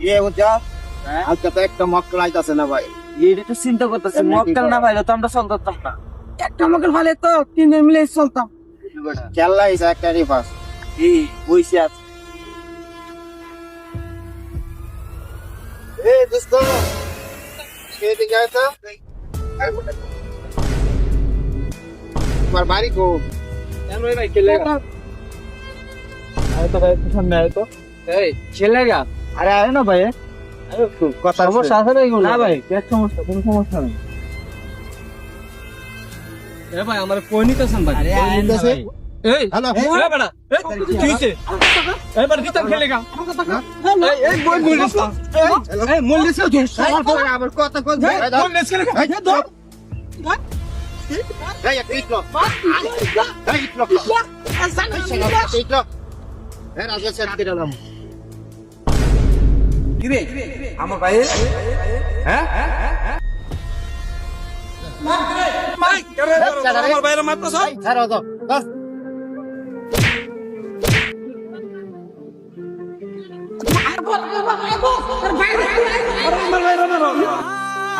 ইয়ে বুঝছো আজকে তো একটা মক্কেল আইতাছে না ভাই। এটা তো চিন্তা করতেছি মক্কেল না ভাইলে তো আমরা চলতাম না। একটা মক্কেল ভাইলে তো তিনজন মিলে চলতাম। খেলা হিসা একটা রিফাস এই বইসে আছে। এ দোস্ত সেদিকে আইতা তোমার বাড়ি কো? ভাই খেলে আয় তো ভাই সামনে আয় তো। এই খেলে গা আরে আয় না ভাই। কথা সমস্যা আছে না এগুলো? না ভাই পেট সমস্যা, কোনো সমস্যা নেই। এ ভাই আমার কই নিতেছেন ভাই? আরে আয় না ভাই। এই হ্যালো এ বেটা কি হইছে? এই বেটা ভিতর খেলে গা। এই বই বলিস না। এই মল্লিস কে তুই আবার কথা কই মল্লিস কে ধর। এই একটা ইটলো এই ইটলো ইটলো এ রাজা সেট দিলাম। কি রে আমার ভাই? হ্যাঁ আমার ভাইয়ের মারতেছ? ছাড়ো তো বাস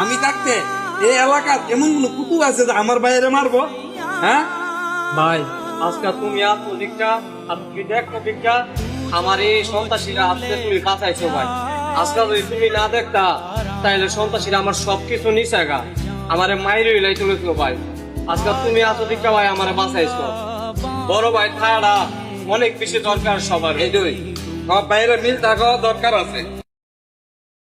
আমি থাকতে এই এলাকার এমন কোন কুকুর আছে যে আমার বাইরে মারবো? হ্যাঁ ভাই আজকে তুমি আসো দীক্ষা আর তুমি দেখো দীক্ষা আমার এই সন্ত্রাসীরা আজকে তুমি বাঁচাইছো ভাই। আজকে যদি তুমি না দেখতা তাহলে সন্ত্রাসীরা আমার সবকিছু নিছে গা, আমারে মাইরে লাই তুলেছিল ভাই। আজকে তুমি আসো দীক্ষা ভাই আমারে বাঁচাইছো। বড় ভাই থাড়া অনেক বেশি দরকার সবার। এই দুই আমার বাইরে মিল থাকা দরকার আছে।